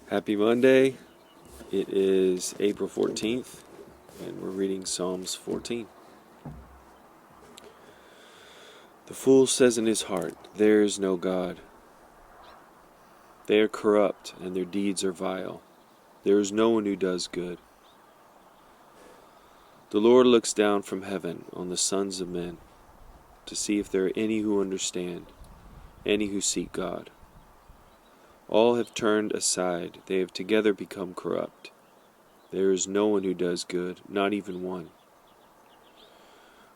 Happy Monday. It is April 14th, and we're reading Psalms 14. The fool says in his heart, "There is no God." They are corrupt, and their deeds are vile. There is no one who does good. The Lord looks down from heaven on the sons of men to see if there are any who understand, any who seek God. All have turned aside, they have together become corrupt. There is no one who does good, not even one.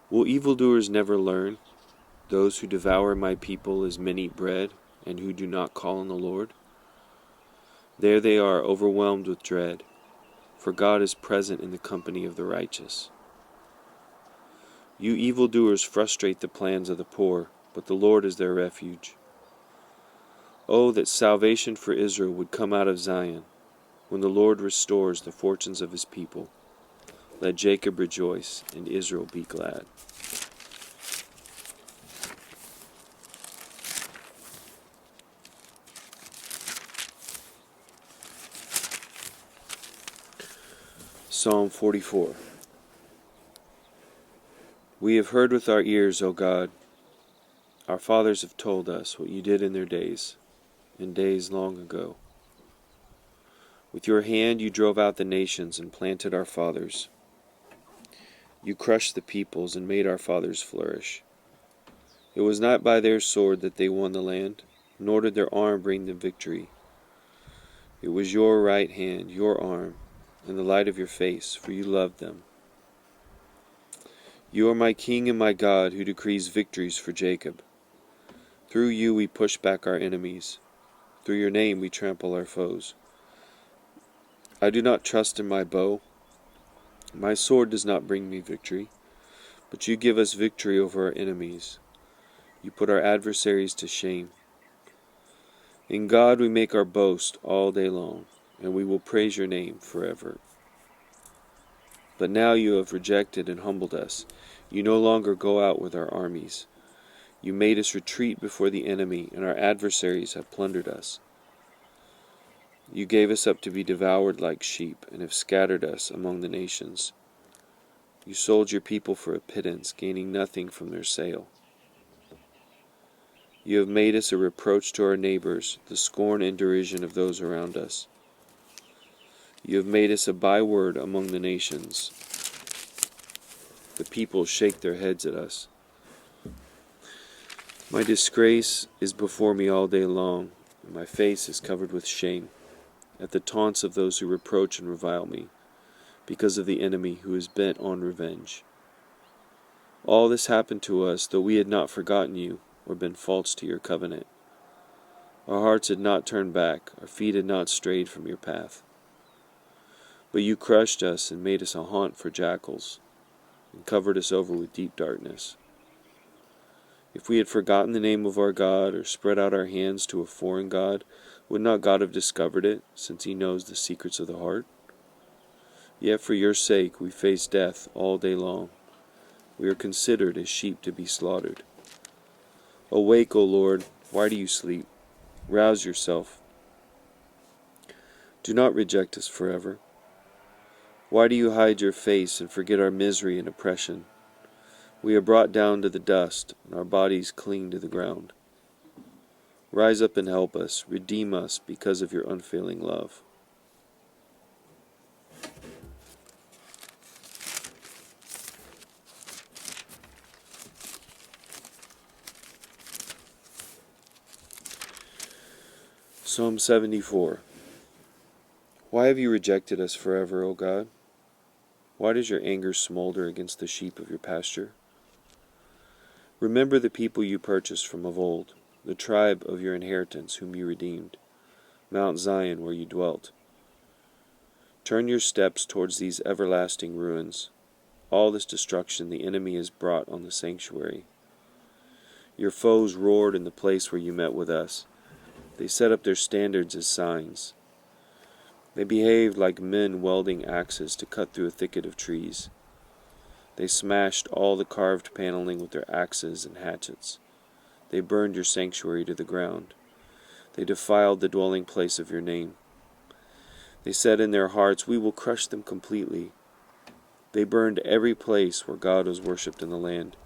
Will evildoers never learn? Those who devour my people as men eat bread, and who do not call on the Lord? There they are, overwhelmed with dread, for God is present in the company of the righteous. You evildoers frustrate the plans of the poor, but the Lord is their refuge. Oh, that salvation for Israel would come out of Zion, when the Lord restores the fortunes of his people. Let Jacob rejoice, and Israel be glad. Psalm 44. We have heard with our ears, O God. Our fathers have told us what you did in their days, in days long ago. With your hand you drove out the nations and planted our fathers. You crushed the peoples and made our fathers flourish. It was not by their sword that they won the land, nor did their arm bring them victory. It was your right hand, your arm, and the light of your face, for you loved them. You are my King and my God, who decrees victories for Jacob. Through you we push back our enemies. Through your name we trample our foes. I do not trust in my bow. My sword does not bring me victory, but you give us victory over our enemies. You put our adversaries to shame. In God we make our boast all day long, and we will praise your name forever. But now you have rejected and humbled us. You no longer go out with our armies. You made us retreat before the enemy, and our adversaries have plundered us. You gave us up to be devoured like sheep, and have scattered us among the nations. You sold your people for a pittance, gaining nothing from their sale. You have made us a reproach to our neighbors, the scorn and derision of those around us. You have made us a byword among the nations. The people shake their heads at us. My disgrace is before me all day long, and my face is covered with shame, at the taunts of those who reproach and revile me, because of the enemy who is bent on revenge. All this happened to us, though we had not forgotten you, or been false to your covenant. Our hearts had not turned back, our feet had not strayed from your path. But you crushed us and made us a haunt for jackals, and covered us over with deep darkness. If we had forgotten the name of our God, or spread out our hands to a foreign god, would not God have discovered it, since he knows the secrets of the heart? Yet for your sake we face death all day long. We are considered as sheep to be slaughtered. Awake, O Lord, why do you sleep? Rouse yourself. Do not reject us forever. Why do you hide your face and forget our misery and oppression? We are brought down to the dust, and our bodies cling to the ground. Rise up and help us, redeem us because of your unfailing love. Psalm 74. Why have you rejected us forever, O God? Why does your anger smolder against the sheep of your pasture? Remember the people you purchased from of old, the tribe of your inheritance whom you redeemed, Mount Zion where you dwelt. Turn your steps towards these everlasting ruins, all this destruction the enemy has brought on the sanctuary. Your foes roared in the place where you met with us. They set up their standards as signs. They behaved like men welding axes to cut through a thicket of trees. They smashed all the carved paneling with their axes and hatchets. They burned your sanctuary to the ground. They defiled the dwelling place of your name. They said in their hearts, "We will crush them completely." They burned every place where God was worshipped in the land.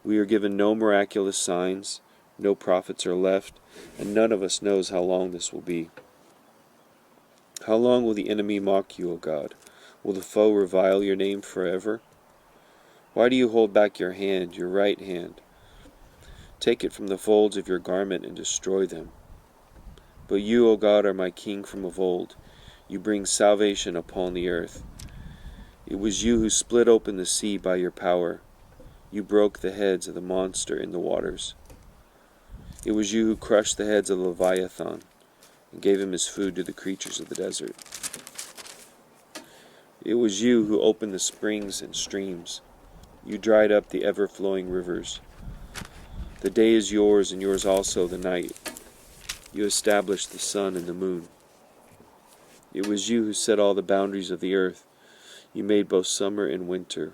We are given no miraculous signs, no prophets are left, and none of us knows how long this will be. How long will the enemy mock you, O God? Will the foe revile your name forever? Why do you hold back your hand, your right hand? Take it from the folds of your garment and destroy them. But you, O God, are my King from of old. You bring salvation upon the earth. It was you who split open the sea by your power. You broke the heads of the monster in the waters. It was you who crushed the heads of Leviathan and gave him his food to the creatures of the desert. It was you who opened the springs and streams. You dried up the ever-flowing rivers. The day is yours, and yours also the night. You established the sun and the moon. It was you who set all the boundaries of the earth. You made both summer and winter.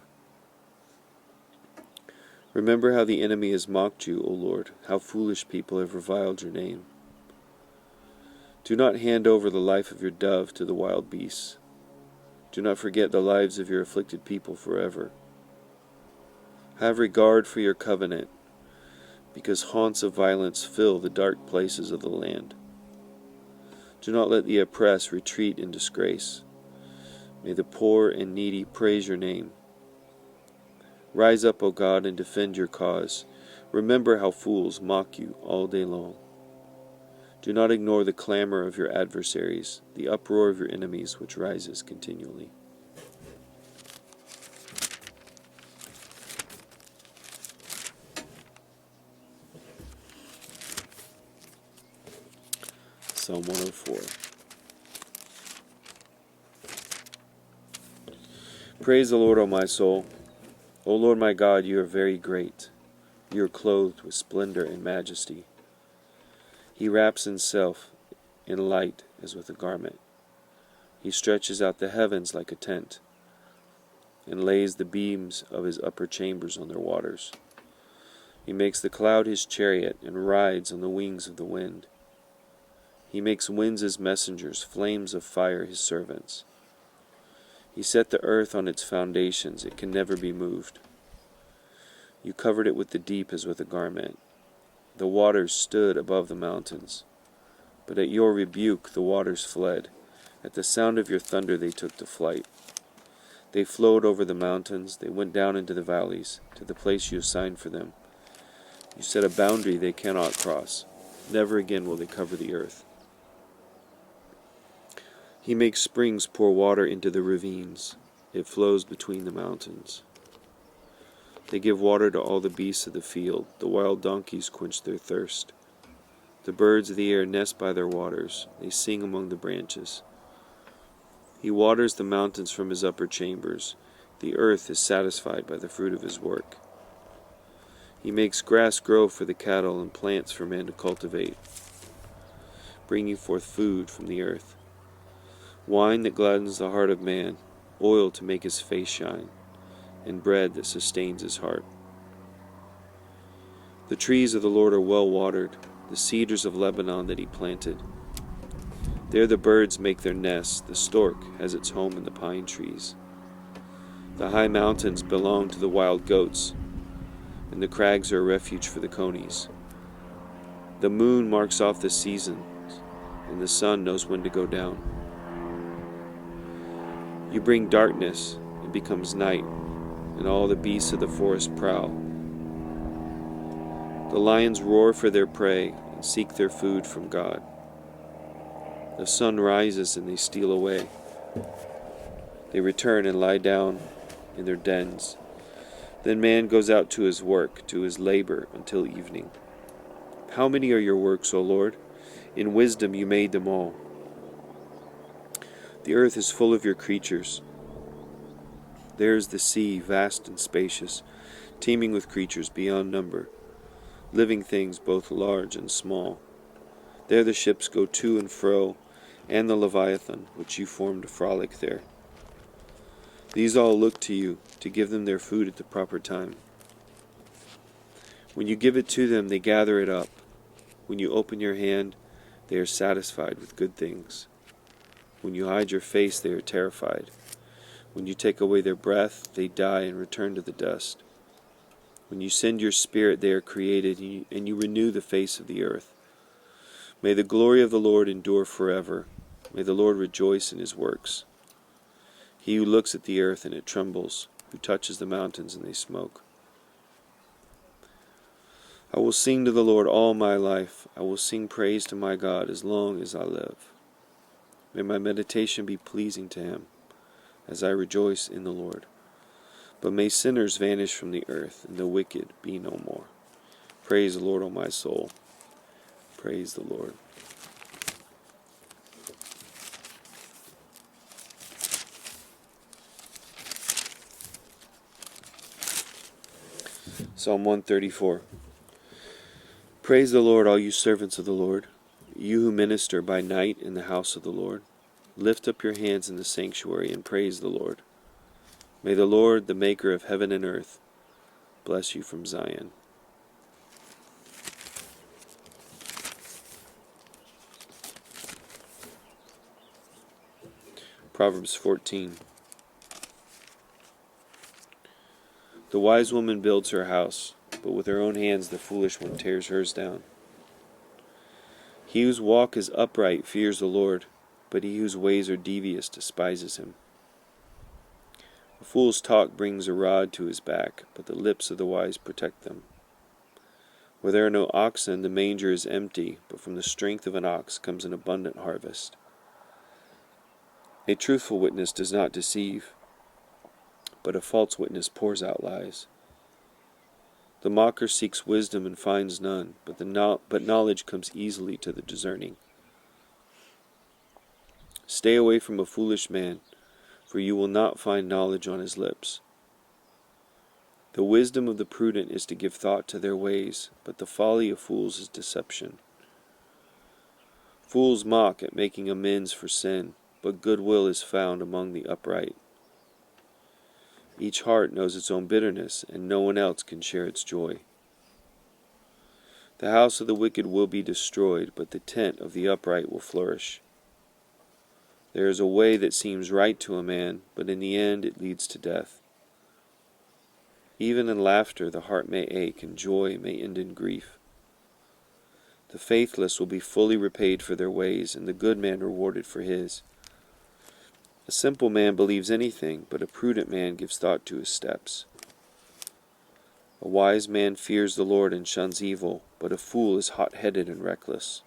Remember how the enemy has mocked you, O Lord, how foolish people have reviled your name. Do not hand over the life of your dove to the wild beasts. Do not forget the lives of your afflicted people forever. Have regard for your covenant, because haunts of violence fill the dark places of the land. Do not let the oppressed retreat in disgrace. May the poor and needy praise your name. Rise up, O God, and defend your cause. Remember how fools mock you all day long. Do not ignore the clamor of your adversaries, the uproar of your enemies which rises continually. Psalm 104. Praise the Lord, O my soul. O Lord my God, you are very great. You are clothed with splendor and majesty. He wraps himself in light as with a garment. He stretches out the heavens like a tent, and lays the beams of his upper chambers on their waters. He makes the cloud his chariot, and rides on the wings of the wind. He makes winds his messengers, flames of fire his servants. He set the earth on its foundations, it can never be moved. You covered it with the deep as with a garment. The waters stood above the mountains. But at your rebuke the waters fled. At the sound of your thunder they took to flight. They flowed over the mountains, they went down into the valleys, to the place you assigned for them. You set a boundary they cannot cross. Never again will they cover the earth. He makes springs pour water into the ravines. It flows between the mountains. They give water to all the beasts of the field. The wild donkeys quench their thirst. The birds of the air nest by their waters. They sing among the branches. He waters the mountains from his upper chambers. The earth is satisfied by the fruit of his work. He makes grass grow for the cattle and plants for man to cultivate, bringing forth food from the earth. Wine that gladdens the heart of man, oil to make his face shine, and bread that sustains his heart. The trees of the Lord are well watered, the cedars of Lebanon that he planted. There the birds make their nests, the stork has its home in the pine trees. The high mountains belong to the wild goats, and the crags are a refuge for the conies. The moon marks off the seasons, and the sun knows when to go down. You bring darkness, it becomes night, and all the beasts of the forest prowl. The lions roar for their prey and seek their food from God. The sun rises and they steal away. They return and lie down in their dens. Then man goes out to his work, to his labor, until evening. How many are your works, O Lord? In wisdom you made them all. The earth is full of your creatures. There is the sea, vast and spacious, teeming with creatures beyond number, living things both large and small. There the ships go to and fro, and the Leviathan, which you formed to frolic there. These all look to you, to give them their food at the proper time. When you give it to them, they gather it up. When you open your hand, they are satisfied with good things. When you hide your face, they are terrified. When you take away their breath, they die and return to the dust. When you send your Spirit, they are created, and you renew the face of the earth. May the glory of the Lord endure forever. May the Lord rejoice in his works. He who looks at the earth and it trembles, who touches the mountains and they smoke. I will sing to the Lord all my life. I will sing praise to my God as long as I live. May my meditation be pleasing to him, as I rejoice in the Lord. But may sinners vanish from the earth, and the wicked be no more. Praise the Lord, O my soul. Praise the Lord. Psalm 134. Praise the Lord, all you servants of the Lord, you who minister by night in the house of the Lord. Lift up your hands in the sanctuary and praise the Lord. May the Lord, the maker of heaven and earth, bless you from Zion. Proverbs 14. The wise woman builds her house, but with her own hands the foolish one tears hers down. He whose walk is upright fears the Lord, but he whose ways are devious despises him. A fool's talk brings a rod to his back, but the lips of the wise protect them. Where there are no oxen, the manger is empty, but from the strength of an ox comes an abundant harvest. A truthful witness does not deceive, but a false witness pours out lies. The mocker seeks wisdom and finds none, but knowledge comes easily to the discerning. Stay away from a foolish man, for you will not find knowledge on his lips. The wisdom of the prudent is to give thought to their ways, but the folly of fools is deception. Fools mock at making amends for sin, but goodwill is found among the upright. Each heart knows its own bitterness, and no one else can share its joy. The house of the wicked will be destroyed, but the tent of the upright will flourish. There is a way that seems right to a man, but in the end it leads to death. Even in laughter the heart may ache, and joy may end in grief. The faithless will be fully repaid for their ways, and the good man rewarded for his. A simple man believes anything, but a prudent man gives thought to his steps. A wise man fears the Lord and shuns evil, but a fool is hot-headed and reckless.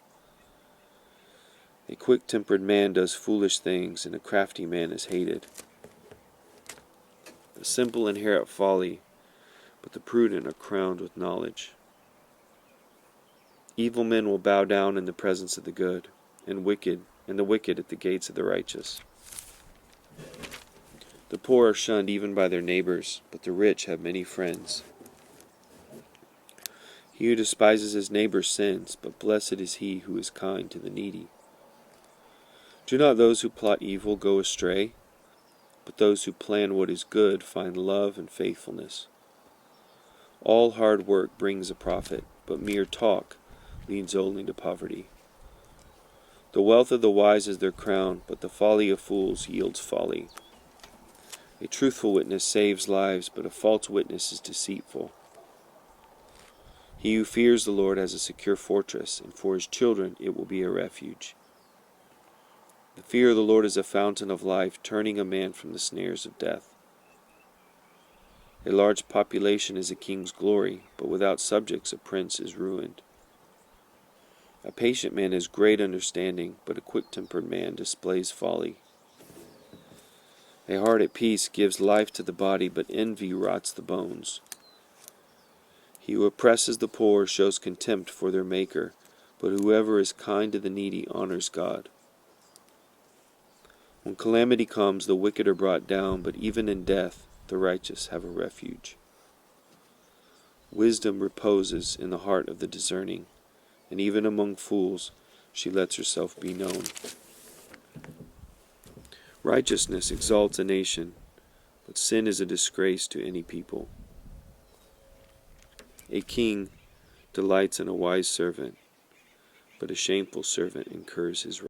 A quick-tempered man does foolish things, and a crafty man is hated. The simple inherit folly, but the prudent are crowned with knowledge. Evil men will bow down in the presence of the good, and the wicked at the gates of the righteous. The poor are shunned even by their neighbors, but the rich have many friends. He who despises his neighbor sins, but blessed is he who is kind to the needy. Do not those who plot evil go astray, but those who plan what is good find love and faithfulness. All hard work brings a profit, but mere talk leads only to poverty. The wealth of the wise is their crown, but the folly of fools yields folly. A truthful witness saves lives, but a false witness is deceitful. He who fears the Lord has a secure fortress, and for his children it will be a refuge. The fear of the Lord is a fountain of life, turning a man from the snares of death. A large population is a king's glory, but without subjects a prince is ruined. A patient man has great understanding, but a quick-tempered man displays folly. A heart at peace gives life to the body, but envy rots the bones. He who oppresses the poor shows contempt for their Maker, but whoever is kind to the needy honors God. When calamity comes, the wicked are brought down, but even in death the righteous have a refuge. Wisdom reposes in the heart of the discerning, and even among fools she lets herself be known. Righteousness exalts a nation, but sin is a disgrace to any people. A king delights in a wise servant, but a shameful servant incurs his wrath.